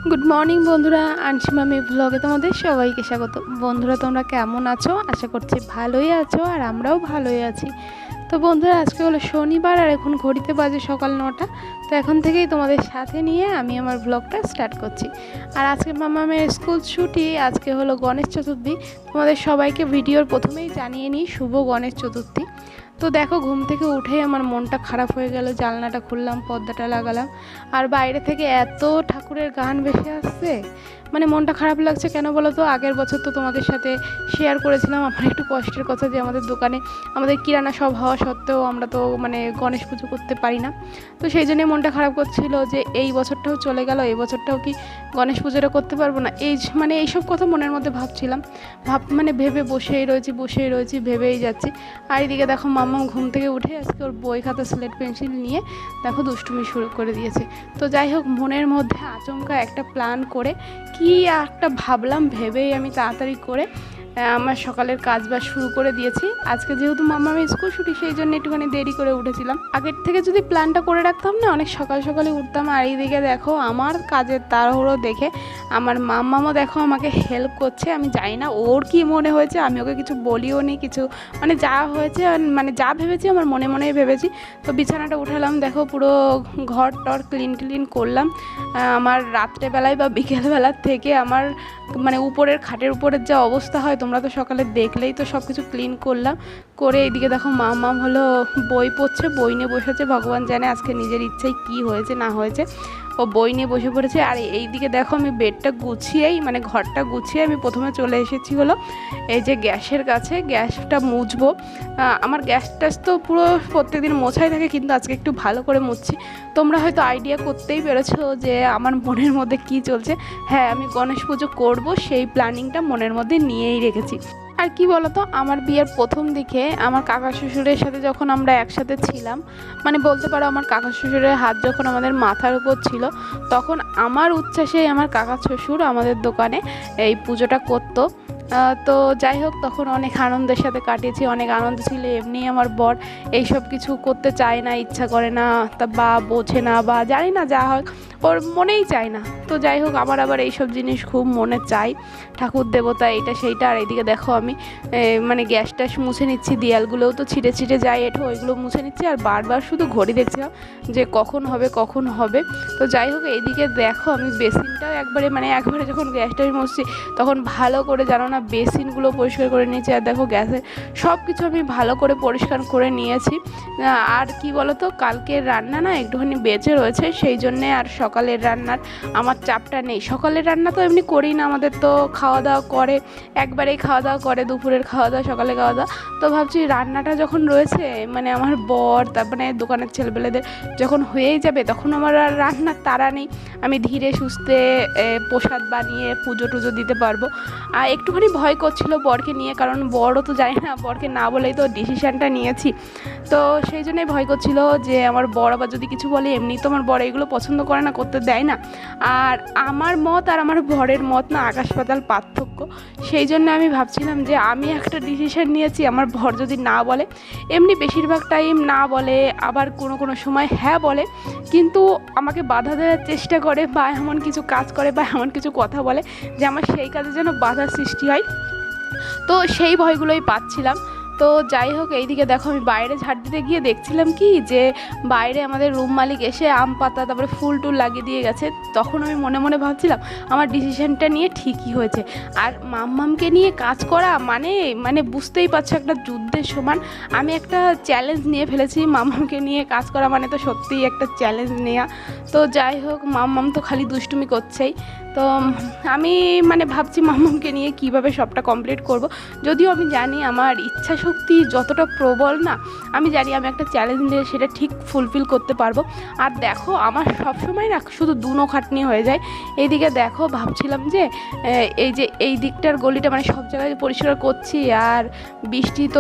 Good morning বন্ধুরা, আনসিমামি ব্লগে তোমাদের সবাইকে স্বাগত। বন্ধুরা, তোমরা কেমন আছো? আশা করছি ভালোই আছো, আর আমরাও ভালোই আছি। তো বন্ধুরা, আজকে হলো শনিবার, আর এখন ঘড়িতে বাজে সকাল 9টা। তো এখন থেকেই তোমাদের সাথে নিয়ে আমি আমার ব্লগটা স্টার্ট করছি। আর আজকে মামামের স্কুল ছুটি, আজকে হলো গণেশ চতুর্থী। তোমাদের সবাইকে ভিডিওর প্রথমেই জানিয়ে নিই শুভ গণেশ চতুর্থী। তো দেখো, ঘুম থেকে উঠেই আমার মনটা খারাপ হয়ে গেল। জানলাটা খুললাম, পর্দাটা লাগালাম, আর বাইরে থেকে এত ঠাকুরের গান ভেসে আসছে, মানে মনটা খারাপ লাগছে। কেন বলো তো? আগের বছর তো তোমাদের সাথে শেয়ার করেছিলাম আমার একটু কষ্টের কথা, যে আমাদের দোকানে আমাদের কিরানা সব হওয়া সত্ত্বেও আমরা তো মানে গণেশ পুজো করতে পারি না। তো সেই জন্যই মনটা খারাপ করছিল যে এই বছরটাও চলে গেল, এই বছরটাও কি গণেশ পুজোটা করতে পারবো না। মানে এইসব কথা মনের মধ্যে ভাবছিলাম, মানে ভেবে বসেই রয়েছি ভেবেই যাচ্ছি। আর এদিকে দেখো, মাম্মা ঘুম থেকে উঠে আজকে ওর বই খাতা স্লেট পেন্সিল নিয়ে দেখো দুষ্টুমি শুরু করে দিয়েছে। তো যাই হোক, মনের মধ্যে আচমকা একটা প্ল্যান করে কি একটা ভাবলাম, ভেবেই আমি তাড়াতাড়ি করে আমার সকালের কাজবাজ শুরু করে দিয়েছি। আজকে যেহেতু মাম্মামের স্কুল ছুটি, সেই জন্য একটুখানি দেরি করে উঠেছিলাম। আগের থেকে যদি প্ল্যানটা করে রাখতাম না, অনেক সকালে উঠতাম। আর এইদিকে দেখো, আমার কাজের তাড়াহুড়ো দেখে আমার মাম্মামও দেখো আমাকে হেল্প করছে। আমি জানি না ওর কি মনে হয়েছে, আমি ওকে কিছু বলিও নি কিছু, মানে যা হয়েছে মানে যা ভেবেছি আমার মনেই ভেবেছি। তো বিছানাটা উঠালাম, দেখো পুরো ঘর টর ক্লিন করলাম। আমার রাত্রেবেলায় বা বিকেলবেলার থেকে আমার মানে উপরের খাটের উপরের যা অবস্থা হয়, তোমরা তো সকালে দেখলেই। তো সব কিছু ক্লিন করলাম করে এইদিকে দেখো মাম্মাম হলো বই পড়ছে, বই নিয়ে বসেছে। ভগবান জানে আজকে নিজের ইচ্ছায় কি হয়েছে না হয়েছে, ও বই নিয়ে বসে পড়েছে। আর এইদিকে দেখো, আমি বেডটা গুছিয়েই মানে ঘরটা গুছিয়ে আমি প্রথমে চলে এসেছি হলো এই যে গ্যাসের কাছে। গ্যাসটা মুছবো। আমার গ্যাসটা তো পুরো প্রত্যেকদিন মোছাই থাকে, কিন্তু আজকে একটু ভালো করে মুছছি। তোমরা হয়তো আইডিয়া করতেই পেরেছো যে আমার মনের মধ্যে কি চলছে। হ্যাঁ, আমি গণেশ পুজো করব, সেই প্ল্যানিংটা মনের মধ্যে নিয়েই রেখেছি। আর কি বলতো, আমার বিয়ের প্রথম দিকে আমার কাকা শ্বশুরের সাথে যখন আমরা একসাথে ছিলাম, মানে বলতে পারো আমার কাকা শ্বশুরের হাত যখন আমাদের মাথার উপর ছিল, তখন আমার উচ্ছ্বাসেই আমার কাকা শ্বশুর আমাদের দোকানে এই পুজোটা করতো। তো যাই হোক, তখন অনেক আনন্দের সাথে কাটিয়েছি, অনেক আনন্দ ছিল। এমনি আমার বর এইসব কিছু করতে চায় না, ইচ্ছা করে না, তা বা বোঝে না, বা জানি না, যা হয় ওর মনেই চায় না। তো যাই হোক, আমার আবার এইসব জিনিস খুব মনে চাই, ঠাকুর দেবতা এইটা সেইটা। আর এইদিকে দেখো, আমি মানে গ্যাসটা মুছে নিচ্ছি, দেয়ালগুলোও তো ছিঁড়ে যায় এঠো, ওইগুলো মুছে নিচ্ছি। আর বারবার শুধু ঘড়ি দেখছিলাম যে কখন হবে। তো যাই হোক, এইদিকে দেখো, আমি বেসিনটাও একবারে যখন গ্যাসটা মুছছি, তখন ভালো করে জানো না বেসিনগুলো পরিষ্কার করে নিয়েছি। আর দেখো, গ্যাসে সব কিছু আমি ভালো করে পরিষ্কার করে নিয়েছি। আর কি বলো তো, কালকের রান্না না একটুখানি বেঁচে রয়েছে, সেই জন্যে আর সকালের রান্নার আমার চাপটা নেই। সকালের রান্না তো এমনি করি না, আমাদের তো খাওয়া দাওয়া করে, একবারেই খাওয়া দাওয়া করে, দুপুরের খাওয়া দাওয়া, সকালে খাওয়া দাওয়া। তো ভাবছি রান্নাটা যখন রয়েছে, মানে আমার বর তারপরে দোকানের ছেলেপেলেদের যখন হয়েই যাবে, তখন আমার আর রান্নার তাড়া নেই। আমি ধীরে সুস্থে প্রসাদ বানিয়ে পুজো টুজো দিতে পারবো। আর একটুখানি ভয় করছিল বরকে নিয়ে, কারণ বরও তো জানি না, বরকে না বলেই তো ডিসিশানটা নিয়েছি। তো সেই জন্যই ভয় করছিল যে আমার বর আবার যদি কিছু বলে। এমনি তো আমার বর এগুলো পছন্দ করে না, করতে দেয় না। আর আমার মত আর আমার বরের মত না আকাশ পাতাল পার্থক্য। সেই জন্য আমি ভাবছিলাম যে আমি একটা ডিসিশান নিয়েছি, আমার বর যদি না বলে, এমনি বেশিরভাগ টাইম না বলে, আবার কোনো সময় হ্যাঁ বলে, কিন্তু আমাকে বাধা দেওয়ার চেষ্টা করে, বা এমন কিছু কাজ করে, বা এমন কিছু কথা বলে যে আমার সেই কাজে যেন বাধার সৃষ্টি হয়। তো সেই ভয়গুলোই পাচ্ছিলাম। তো যাই হোক, এইদিকে দেখো, আমি বাইরে ঝাড় দিতে গিয়ে দেখছিলাম কি যে বাইরে আমাদের রুম মালিক এসে আম পাতা তারপরে ফুল টুল লাগিয়ে দিয়ে গেছে। তখন আমি মনে ভাবছিলাম আমার ডিসিশনটা নিয়ে ঠিকই হয়েছে। আর মাম্মামকে নিয়ে কাজ করা মানে বুঝতেই পারছো, একটা যুদ্ধের সমান। আমি একটা চ্যালেঞ্জ নিয়ে ফেলেছি, মাম্মামকে নিয়ে কাজ করা মানে তো সত্যিই একটা চ্যালেঞ্জ নেওয়া। তো যাই হোক, মাম্মাম তো খালি দুষ্টুমি করছেই। তো আমি ভাবছি মাম্মামকে নিয়ে কিভাবে সবটা কমপ্লিট করব। যদিও আমি জানি আমার ইচ্ছা শক্তি যতটা প্রবল না, আমি জানি আমি একটা চ্যালেঞ্জ নিয়ে সেটা ঠিক ফুলফিল করতে পারবো। আর দেখো, আমার সবসময় না শুধু দুনো খাটনি হয়ে যায়। এইদিকে দেখো, ভাবছিলাম যে এই দিকটার গলিটা সব জায়গায় পরিষ্কার করছি। আর বৃষ্টি তো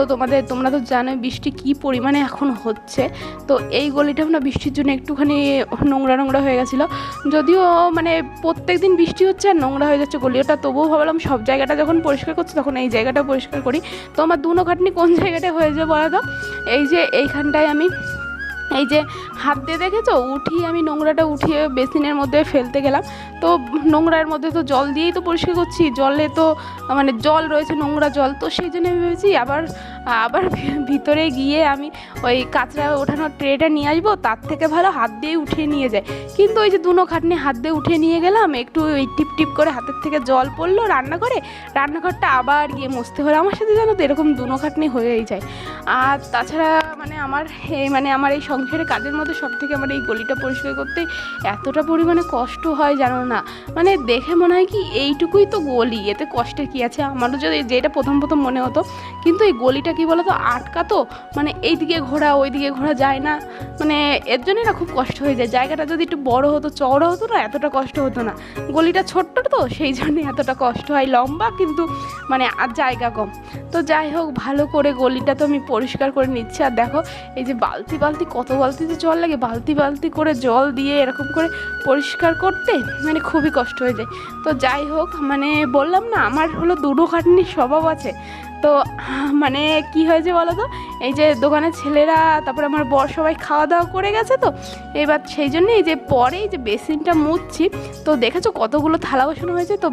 তোমরা তো জানোই বৃষ্টি কী পরিমাণে এখন হচ্ছে। তো এই গলিটাও না বৃষ্টির জন্য একটুখানি নোংরা হয়ে গেছিলো। যদিও প্রত্যেক দিন বৃষ্টি হচ্ছে আর নোংরা হয়ে যাচ্ছে গলিটা, তবুও ভাবলাম সব জায়গাটা যখন পরিষ্কার করছি, তখন এই জায়গাটা পরিষ্কার করি। তো আমার দুনো খাটনি কোন জায়গাটায় হয়ে যায় বলো তো? এই যে এইখানটায় আমি এই যে হাত দিয়ে দেখেছো উঠিয়ে আমি নোংরাটা উঠিয়ে বেসিনের মধ্যে ফেলতে গেলাম, তো নোংরার মধ্যে তো জল দিয়েই তো পরিষ্কার করছি, জলে তো মানে জল রয়েছে, নোংরা জল, তো সেই জন্য আমি ভেবেছি আবার আবার ভিতরে গিয়ে আমি ওই কাঁচরা ওঠানোর ট্রেটা নিয়ে আসবো, তার থেকে ভালো হাত দিয়ে উঠিয়ে নিয়ে যায়। কিন্তু ওই যে দুনো খাটনি হাত দিয়ে উঠিয়ে নিয়ে গেলাম, একটু ওই টিপ টিপ করে হাতের থেকে জল পড়লো রান্নাঘরটা আবার গিয়ে মুছতে হলো। আমার সাথে জানো তো এরকম দুনো খাটনি হয়েই যায়। আর তাছাড়া আমার এই সংসারে কাজের মধ্যে সব থেকে আমার এই গলিটা পরিষ্কার করতে এতটা পরিমাণে কষ্ট হয় জানো না, মানে দেখে মনে হয় কি এইটুকুই তো গলি, এতে কষ্টের কি আছে। আমারও যদি যেটা প্রথম মনে হতো, কিন্তু এই গলিটা কি বলতো আটকা, তো মানে এইদিকে ঘোরা ওইদিকে ঘোরা যায় না, মানে এর জন্যই না খুব কষ্ট হয়ে যায়। জায়গাটা যদি একটু বড় হতো, চওড়া হতো না, এতটা কষ্ট হতো না। গলিটা ছোট্ট তো সেই জন্যে এতটা কষ্ট হয়, লম্বা কিন্তু মানে আর জায়গা কম। তো যাই হোক, ভালো করে গলিটা তো আমি পরিষ্কার করে নিচ্ছি। আর দেখো এই যে বালতি কত বালতিতে জল লাগে, বালতি করে জল দিয়ে এরকম করে পরিষ্কার করতে মানে খুবই কষ্ট হয়ে যায়। তো যাই হোক, মানে বললাম না আমার হলো দুটো খাটনির স্বভাব আছে। তো মানে কি হয়েছে বলো তো, এই যে দোকানের ছেলেরা তারপরে আমার বর সবাই খাওয়া দাওয়া করে গেছে, তো এবার সেই জন্য এই যে পরে এই যে বেসিনটা মুছছি, তো দেখেছো কতগুলো থালা বাসন হয়েছে। তো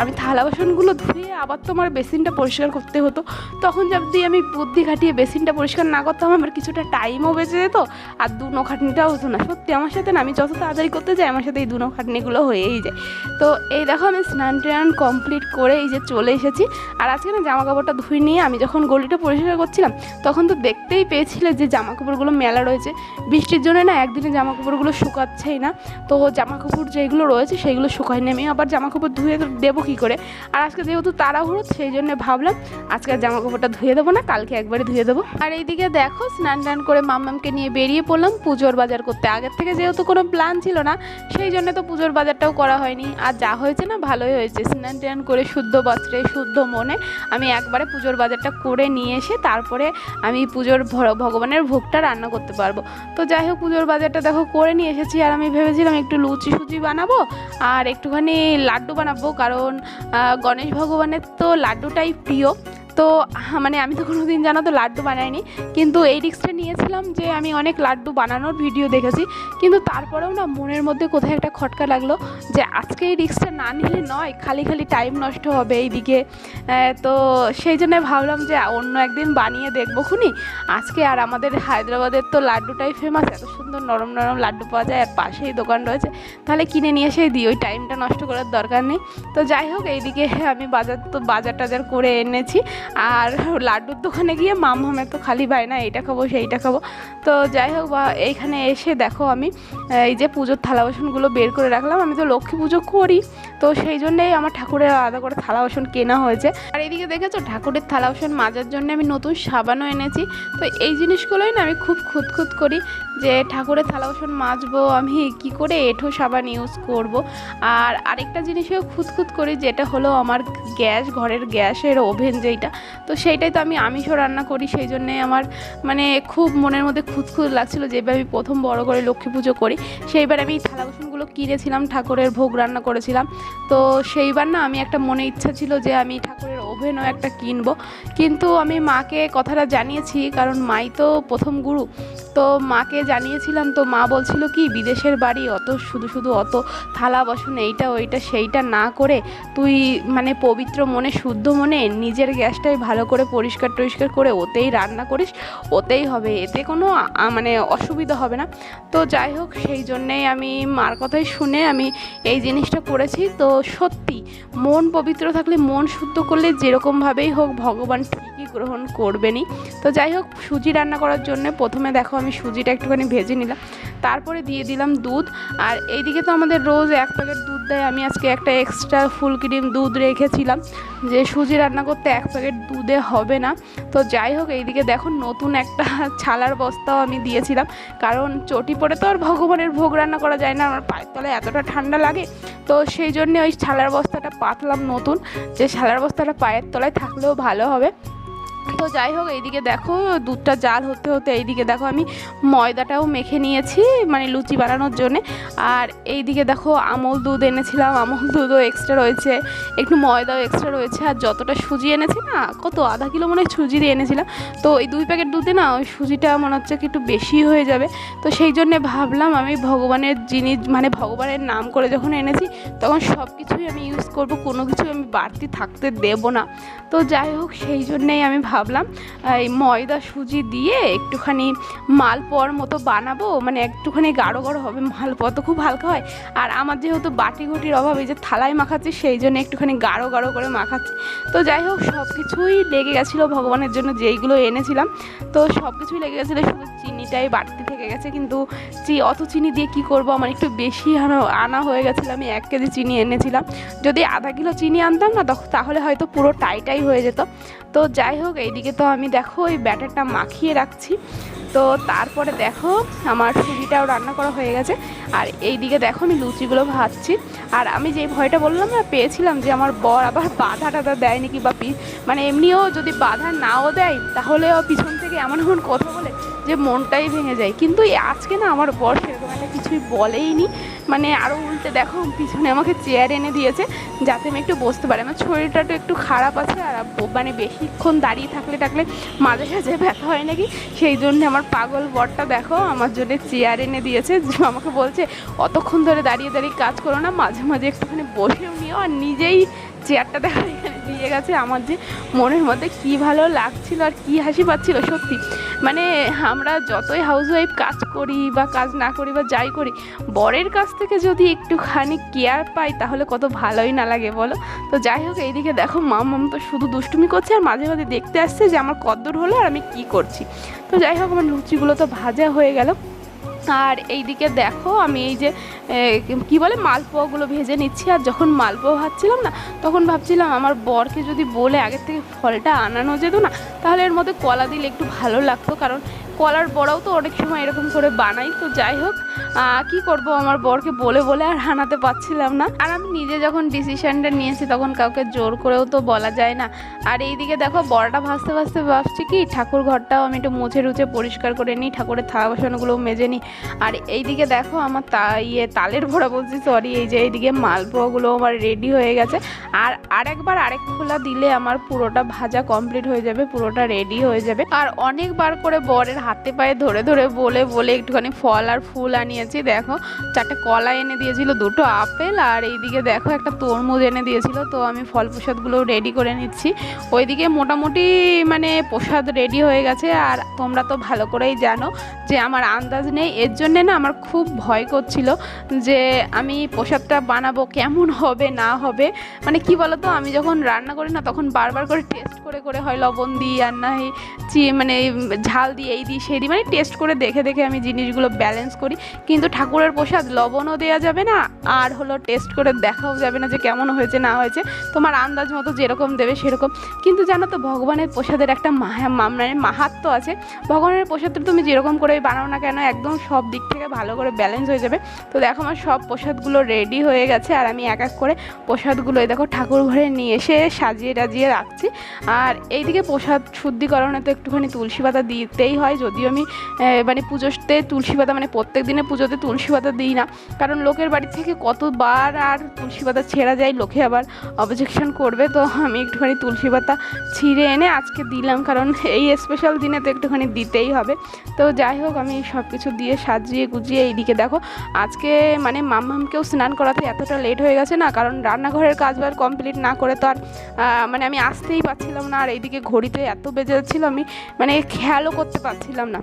আমি থালা বাসনগুলো ধুয়ে আবার তো আমার বেসিনটা পরিষ্কার করতে হতো। তখন যদি আমি বুদ্ধি খাটিয়ে বেসিনটা পরিষ্কার না করতাম, আমার কিছুটা টাইমও বেঁচে যেত আর দুনো খাটনিটাও হতো না। সত্যি আমার সাথে না, আমি যত তাড়াতাড়ি করতে যাই আমার সাথে এই দুনো খাটনিগুলো হয়েই যায়। তো এই দেখো আমি স্নান টান কমপ্লিট করে এই যে চলে এসেছি। আর আজকে না জামা কাপড়টা ধুয়ে নিয়ে আমি যখন গলিটা পরিষ্কার করছিলাম, তখন তো দেখতেই পেয়েছিলে যে জামা কাপড়গুলো মেলা রয়েছে। বৃষ্টির জন্য না একদিনে জামা কাপড়গুলো শুকাচ্ছেই না, তো জামা কাপড় যেগুলো রয়েছে সেইগুলো শুকায়নি। আমি আবার জামা কাপড় ধুয়ে দেবো কী করে, আর আজকে যেহেতু তাড়াহুড়ো সেই জন্য ভাবলাম আজকে আর জামা কাপড়টা ধুয়ে দেবো না, কালকে একবারে ধুয়ে দেবো। আর এইদিকে দেখো স্নান টান করে মাম্মামকে নিয়ে বেরিয়ে পড়লাম পুজোর বাজার করতে। আগের থেকে যেহেতু কোনো প্ল্যান ছিল না, সেই জন্য তো পুজোর বাজারটাও করা হয়নি। আর যা হয়েছে না ভালোই হয়েছে, স্নান টান করে শুদ্ধ বস্ত্রে শুদ্ধ মনে আমি একবারে পুজোর বাজারটা করে নিয়ে এসে তারপরে আমি পুজোর ভগবানের ভোগটা রান্না করতে পারবো। তো যাই হোক, পুজোর বাজারটা দেখো করে নিয়ে এসেছি। আর আমি ভেবেছিলাম একটু লুচি সুজি বানাবো আর একটুখানি লাড্ডু বানাবো, কারণ গণেশ ভগবানের তো লাড্ডুটাই প্রিয়। তো মানে আমি তো কোনো দিন জানো তো লাড্ডু বানাইনি, কিন্তু এই রিস্কটা নিয়েছিলাম যে আমি অনেক লাড্ডু বানানোর ভিডিও দেখেছি, কিন্তু তারপরেও না মনের মধ্যে কোথায় একটা খটকা লাগলো যে আজকে এই রিস্কটা না নিলে নয়, খালি টাইম নষ্ট হবে এইদিকে। তো সেই জন্য ভাবলাম যে অন্য একদিন বানিয়ে দেখবো খুনি আজকে। আর আমাদের হায়দ্রাবাদের তো লাড্ডুটাই ফেমাস, এত সুন্দর নরম নরম লাড্ডু পাওয়া যায়, আর পাশেই দোকান রয়েছে, তাহলে কিনে নিয়ে এসে দিই, ওই টাইমটা নষ্ট করার দরকার নেই। তো যাই হোক, এইদিকে আমি বাজার টাজার করে এনেছি। আর লাড্ডুর দোকানে গিয়ে মামহামের তো খালি বায়না এইটা খাবো সেইটা খাবো। তো যাই হোক, এইখানে এসে দেখো আমি এই যে পুজোর থালা বাসনগুলো বের করে রাখলাম। আমি তো লক্ষ্মী পুজো করি, তো সেই জন্যেই আমার ঠাকুরের আলাদা করে থালা বাসন কেনা হয়েছে। আর এইদিকে দেখেছো ঠাকুরের থালা বাসন মাজার জন্য আমি নতুন সাবানও এনেছি। তো এই জিনিসগুলোই না আমি খুব খুঁত করি যে ঠাকুরের থালা বাসন মাজবো আমি কি করে এঁঠো সাবান ইউজ করব। আর আরেকটা জিনিসেও খুঁত করি, যেটা হলো আমার ঘরের গ্যাসের ওভেন যেইটা, তো সেইটাই তো আমি আমিষও রান্না করি। সেই জন্যে আমার মানে খুব মনের মধ্যে খুঁত লাগছিলো, যেবার আমি প্রথম বড় করে লক্ষ্মী পুজো করি সেইবার আমি থালা বাসনগুলো কিনেছিলাম, ঠাকুরের ভোগ রান্না করেছিলাম। তো সেইবার না আমি একটা মনে ইচ্ছা ছিল যে আমি ঠাকুরের ওভেনও একটা কিনবো, কিন্তু আমি মাকে কথাটা জানিয়েছি, কারণ মাই তো প্রথম গুরু। তো মাকে জানিয়েছিলাম, তো মা বলছিল কি বিদেশের বাড়ি অত শুধু অত থালা বাসন এইটা ওইটা সেইটা না করে তুই মানে পবিত্র মনে শুদ্ধ মনে নিজের গ্যাসটাই ভালো করে পরিষ্কার করে ওতেই রান্না করিস, ওতেই হবে, এতে কোনো মানে অসুবিধা হবে না। তো যাই হোক, সেই জন্যেই আমি মার কথাই শুনে আমি এই জিনিসটা করেছি। তো সত্যি মন পবিত্র থাকলে, মন শুদ্ধ করলে যেরকমভাবেই হোক ভগবান ঠিকই গ্রহণ করবেনই। তো যাই হোক, সুজি রান্না করার জন্য প্রথমে দেখো আমি সুজিটা একটুখানি ভেজে নিলাম, তারপরে দিয়ে দিলাম দুধ। আর এইদিকে তো আমাদের রোজ 1 প্যাকেট দুধ দেয়, আমি আজকে একটা এক্সট্রা ফুল ক্রিম দুধ রেখেছিলাম যে সুজি রান্না করতে 1 প্যাকেট দুধে হবে না। তো যাই হোক, এইদিকে দেখো নতুন একটা ছালার বস্তাও আমি দিয়েছিলাম, কারণ চটি পরে তো আর ভগবানের ভোগ রান্না করা যায় না, আমার পায়ের তলায় এতটা ঠান্ডা লাগে। তো সেই জন্যে ওই ছালার বস্তাটা পাতলাম নতুন, যে ছালার বস্তাটা পায়ের তলায় থাকলেও ভালো হবে। তো যাই হোক, এইদিকে দেখো দুধটা জাল হতে হতে এইদিকে দেখো আমি ময়দাটাও মেখে নিয়েছি মানে লুচি বানানোর জন্যে। আর এইদিকে দেখো আমল দুধ এনেছিলাম, আমল দুধও এক্সট্রা রয়েছে, একটু ময়দাও এক্সট্রা রয়েছে। আর যতটা সুজি এনেছি না, কত আধা কিলো মনে হয় সুজি দিয়ে এনেছিলাম। তো ওই 2 প্যাকেট দুধে না ওই সুজিটা মনে হচ্ছে কি একটু বেশি হয়ে যাবে। তো সেই জন্যে ভাবলাম আমি ভগবানের জিনিস মানে ভগবানের নাম করে যখন এনেছি তখন সব কিছুই আমি ইউজ করব, কোনো কিছু আমি বাড়তি থাকতে দেব না। তো যাই হোক, সেই জন্যেই আমি ভাবলাম এই ময়দা সুজি দিয়ে একটুখানি মালপোয়ার মতো বানাবো, মানে একটুখানি গাঢ় গাঢ় হবে। মালপোয়া তো খুব হালকা হয়, আর আমার যেহেতু বাটি ঘটির অভাব, এই যে থালায় মাখাচ্ছি সেই জন্য একটুখানি গাঢ় গাঢ় করে মাখাচ্ছি। তো যাই হোক, সব কিছুই লেগে গেছিলো ভগবানের জন্য যেইগুলো এনেছিলাম, তো সব কিছুই লেগে গেছিলো, শুধু চিনিটাই বাড়তি থেকে গেছে। কিন্তু অত চিনি দিয়ে কি করব, আমার একটু বেশি আনা হয়ে গেছিলো। আমি 1 কেজি চিনি এনেছিলাম, যদি আধা কিলো চিনি আনতাম না তাহলে হয়তো পুরো টাইটাই হয়ে যেত। তো যাই হোক, এইদিকে তো আমি দেখো ওই ব্যাটারটা মাখিয়ে রাখছি। তো তারপরে দেখো আমার সুজিটাও রান্না করা হয়ে গেছে। আর এইদিকে দেখো আমি লুচিগুলো ভাজছি। আর আমি যেই ভয়টা বললাম না পেয়েছিলাম যে আমার বর আবার বাধা টাধা দেয় নাকি, বা মানে এমনিও যদি বাধা নাও দেয় তাহলেও পিছন থেকে এমন এমন কথা বলে যে মনটাই ভেঙে যায়। কিন্তু আজকে না আমার বর সেরকম একটা কিছুই বলেইনি, মানে আরও উল্টে দেখো পিছনে আমাকে চেয়ার এনে দিয়েছে যাতে আমি একটু বসতে পারি। আমার শরীরটা একটু খারাপ আছে, আর মানে বেশিক্ষণ দাঁড়িয়ে থাকলে মাঝে সাঝে ব্যথা হয় নাকি, সেই জন্য আমার পাগল বরটা দেখো আমার জন্য চেয়ার এনে দিয়েছে। আমাকে বলছে অতক্ষণ ধরে দাঁড়িয়ে দাঁড়িয়ে কাজ করো না, মাঝে মাঝে একটুখানি বসেও নিও। আর নিজেই চেয়ারটা দেখা এখানে দিয়ে গেছে। আমার যে মনের মধ্যে কি ভালো লাগছিল আর কি হাসি পাচ্ছিল সত্যি। মানে আমরা যতই হাউসওয়াইফ কাজ করি বা কাজ না করি বা যাই করি, বরের কাছ থেকে যদি একটুখানি কেয়ার পাই তাহলে কত ভালোই না লাগে বলো। তো যাই হোক, এইদিকে দেখো মাম তো শুধু দুষ্টুমি করছে, আর মাঝে মাঝে দেখতে আসছে যে আমার কদ্দূর হলো আর আমি কি করছি। তো যাই হোক, আমার লুচিগুলো তো ভাজা হয়ে গেল। আর এইদিকে দেখো আমি এই যে কি বলে মালপোয়াগুলো ভেজে নিচ্ছি। আর যখন মালপোয়া ভাজছিলাম না তখন ভাবছিলাম আমার বরকে যদি বলে আগের থেকে ফলটা আনানো যেত না, তাহলে এর মধ্যে কলা দিলে একটু ভালো লাগতো, কারণ কলার বড়াও তো অনেক সময় এরকম করে বানাই। তো যাই হোক, কি করব, আমার বরকে বলে বলে আর আনাতে পারছিলাম না। আর আমি নিজে যখন ডিসিশনটা নিয়েছি তখন কাউকে জোর করেও তো বলা যায় না। আর এইদিকে দেখো বড়াটা ভাজতে ভাজতে ভাবছি কি ঠাকুর ঘরটাও আমি একটু মুছে রুচে পরিষ্কার করে নিই, ঠাকুরের থালা বাসনগুলোও মেজে নিই। আর এইদিকে দেখো আমার তালের বড়া বলছি সরি, এই যে এইদিকে মালপোয়াগুলো আমার রেডি হয়ে গেছে। আর আরেক খোলা দিলে আমার পুরোটা ভাজা কমপ্লিট হয়ে যাবে, পুরোটা রেডি হয়ে যাবে। আর অনেকবার করে বরের হাতে পায়ে ধরে ধরে বলে বলে একটুখানি ফল আর ফুল আনিয়েছি। দেখো 4টে কলা এনে দিয়েছিল, 2টো আপেল, আর এইদিকে দেখো একটা তরমুজ এনে দিয়েছিল। তো আমি ফল প্রসাদগুলো রেডি করে নিচ্ছি। ওইদিকে মোটামুটি মানে প্রসাদ রেডি হয়ে গেছে। আর তোমরা তো ভালো করেই জানো যে আমার আন্দাজ নেই, এর জন্যে না আমার খুব ভয় করছিল যে আমি প্রসাদটা বানাবো কেমন হবে না হবে। মানে কি বলতো, আমি যখন রান্না করি না তখন বারবার করে টেস্ট করে করে হয় লবণ দিই আর না মানে ঝাল দিই এই দিই সেই দিই, মানে টেস্ট করে দেখে দেখে আমি জিনিসগুলো ব্যালেন্স করি। কিন্তু ঠাকুরের প্রসাদ লবণও দেওয়া যাবে না, আর হলো টেস্ট করে দেখাও যাবে না যে কেমন হয়েছে না হয়েছে, তোমার আন্দাজ মতো যেরকম দেবে সেরকম। কিন্তু জানো তো ভগবানের প্রসাদের একটা মানে মাহাত্ম্য আছে। ভগবানের প্রসাদটা তুমি যেরকম করে বানাও না কেন একদম সব দিক থেকে ভালো করে ব্যালেন্স হয়ে যাবে। তো দেখো আমার সব প্রসাদগুলো রেডি হয়ে গেছে। আর আমি এক এক করে প্রসাদগুলো দেখো ঠাকুর ঘরে নিয়ে এসে সাজিয়ে টাজিয়ে রাখছি। আর এইদিকে প্রসাদ শুদ্ধিকরণে তো একটুখানি তুলসী পাতা দিতেই হয়, যদিও আমি মানে পুজোতে তুলসী পাতা মানে প্রত্যেক দিনে পুজোতে তুলসী পাতা দিই না, কারণ লোকের বাড়ি থেকে কতবার আর তুলসী পাতা ছেঁড়া যায়, লোকে আবার অবজেকশন করবে। তো আমি একটুখানি তুলসী পাতা ছিঁড়ে এনে আজকে দিলাম, কারণ এই স্পেশাল দিনে তো একটুখানি দিতেই হবে। তো যাই হোক, আমি সব কিছু দিয়ে সাজিয়ে গুজিয়ে এইদিকে দেখো আজকে মানে মাম্মামকেও স্নান করাতে এতটা লেট হয়ে গেছে না, কারণ রান্নাঘরের কাজবার কমপ্লিট না করে তো আর মানে আমি আসতেই পারছিলাম না। আর এইদিকে ঘড়িতে এত বেজে যাচ্ছিলো আমি মানে খেয়ালও করতে পারছিলাম না।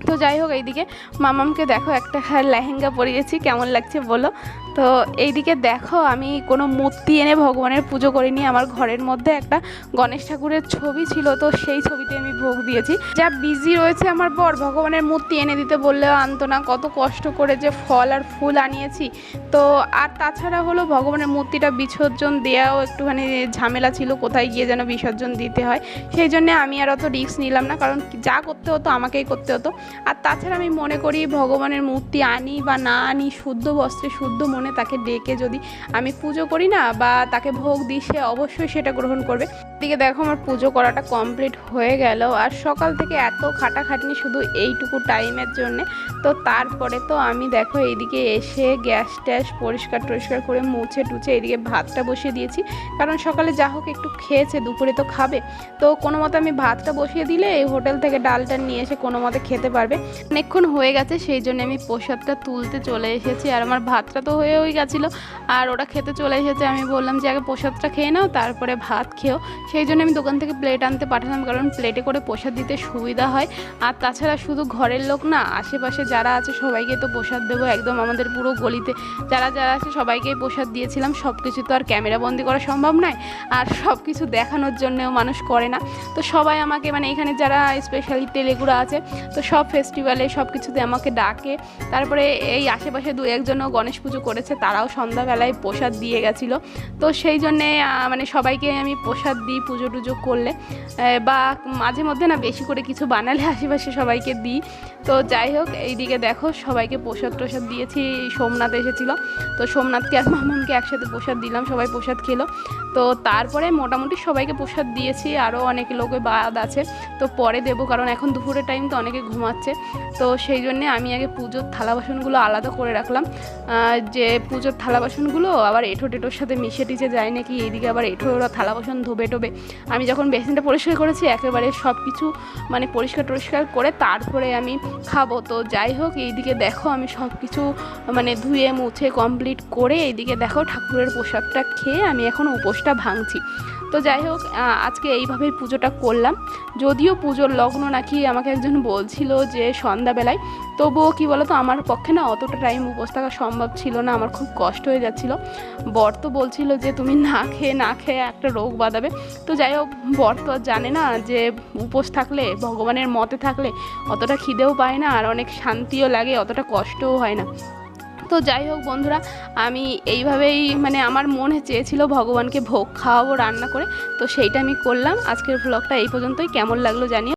তো যাই হোক, এইদিকে মামামকে দেখো একটা লেহেঙ্গা পরিয়েছি, কেমন লাগছে বলো। তো এইদিকে দেখো আমি কোনো মূর্তি এনে ভগবানের পুজো করিনি, আমার ঘরের মধ্যে একটা গণেশ ঠাকুরের ছবি ছিল, তো সেই ছবিতে আমি ভোগ দিয়েছি। যা বিজি রয়েছে আমার বর, ভগবানের মূর্তি এনে দিতে বললেও আনতো না, কত কষ্ট করে যে ফল আর ফুল আনিয়েছি। তো আর তাছাড়া হলো ভগবানের মূর্তিটা বিসর্জন দেওয়াও একটুখানি ঝামেলা ছিল, কোথায় গিয়ে যেন বিসর্জন দিতে হয়, সেই জন্যে আমি আর অত রিস্ক নিলাম না, কারণ যা করতে হতো আমাকেই করতে হতো। আর তাছাড়া আমি মনে করি ভগবানের মূর্তি আনি বা না আনি শুদ্ধ বস্ত্রে শুদ্ধ মনে তাকে ডেকে যদি আমি পুজো করি না বা তাকে ভোগ দিই, সে অবশ্যই সেটা গ্রহণ করবে। দিকে দেখো আমার পুজো করাটা কমপ্লিট হয়ে গেল, আর সকাল থেকে এত খাটাখাটনি শুধু এইটুকু টাইমের জন্যে। তো তারপরে তো আমি দেখো এইদিকে এসে গ্যাস ট্যাস পরিষ্কার টরিষ্কার করে মুছে টুছে এইদিকে ভাতটা বসিয়ে দিয়েছি, কারণ সকালে যা হোক একটু খেয়েছে, দুপুরে তো খাবে। তো কোনো মতে আমি ভাতটা বসিয়ে দিলে এই হোটেল থেকে ডালটা নিয়ে এসে কোনো মতে খেতে পারবে। অনেকক্ষণ হয়ে গেছে, সেই জন্য আমি প্রসাদটা তুলতে চলে এসেছি। আর আমার ভাতটা তো হয়েই গেছিলো, আর ওরা খেতে চলে এসেছে। আমি বললাম যে আগে প্রসাদটা খেয়ে নাও, তারপরে ভাত খেও। সেই জন্য আমি দোকান থেকে প্লেট আনতে পাঠালাম, কারণ প্লেটে করে প্রসাদ দিতে সুবিধা হয়। আর তাছাড়া শুধু ঘরের লোক না, আশেপাশে যারা আছে সবাইকে তো প্রসাদ দেবো। একদম আমাদের পুরো গলিতে যারা যারা আছে সবাইকেই প্রসাদ দিয়েছিলাম। সব কিছু তো আর ক্যামেরা বন্দি করা সম্ভব নয়, আর সব কিছু দেখানোর জন্যেও মানুষ করে না। তো সবাই আমাকে মানে এখানে যারা স্পেশালি তেলেগুড়া আছে, তো সব ফেস্টিভ্যালে সব কিছুতে আমাকে ডাকে। তারপরে এই আশেপাশে দু একজনও গণেশ পুজো করেছে, তারাও সন্ধ্যাবেলায় প্রসাদ দিয়ে গেছিলো। তো সেই জন্যে মানে সবাইকে আমি প্রসাদ দিই পুজো টুজো করলে, বা মাঝে মধ্যে না বেশি করে কিছু বানালে আশেপাশে সবাইকে দিই। তো যাই হোক, এইদিকে দেখো সবাইকে প্রসাদ টোসাদ দিয়েছি। সোমনাথ এসেছিলো, তো সোমনাথকে আর মামামকে একসাথে প্রসাদ দিলাম, সবাই প্রসাদ খেলো। তো তারপরে মোটামুটি সবাইকে প্রসাদ দিয়েছি, আরও অনেক লোকে বাদ আছে, তো পরে দেবো, কারণ এখন দুপুরের টাইম তো অনেকে ঘুমাচ্ছে। তো সেই জন্যে আমি আগে পুজোর থালা বাসনগুলো আলাদা করে রাখলাম, যে পুজোর থালা বাসনগুলো আবার এঁঠো টেটোর সাথে মিশে টিশে যায় নাকি, এইদিকে আবার এঁঠো ওরা থালা বাসন ধোবে টোবে। আমি যখন বেসিনটা পরিষ্কার করেছি একেবারে সব কিছু মানে পরিষ্কার টরিষ্কার করে তারপরে আমি খাবো। তো যাই হোক, এইদিকে দেখো আমি সব কিছু মানে ধুয়ে মুছে কমপ্লিট করে এইদিকে দেখো ঠাকুরের প্রসাদটা খেয়ে আমি এখন উপোসটা ভাঙছি। তো যাই হোক, আজকে এইভাবেই পুজোটা করলাম। যদিও পুজোর লগ্ন নাকি আমাকে একজন বলছিল যে সন্ধ্যাবেলায়, তবুও কী বলো তো, আমার পক্ষে না অতটা টাইম উপোস থাকা সম্ভব ছিল না, আমার খুব কষ্ট হয়ে যাচ্ছিলো। বর তো বলছিল যে তুমি না খেয়ে একটা রোগ বাঁধাবে। তো যাই হোক, বর তো জানে না যে উপোস থাকলে, ভগবানের মতে থাকলে অতটা খিদেও পায় না, আর অনেক শান্তিও লাগে, অতটা কষ্টও হয় না। তো যাই হোক বন্ধুরা, আমি এইভাবেই মানে আমার মনে চেয়েছিল ভগবানকে ভোগ খাওয়াবো রান্না করে, তো সেইটা আমি করলাম। আজকের ব্লগটা এই পর্যন্তই। কেমন লাগলো জানিও।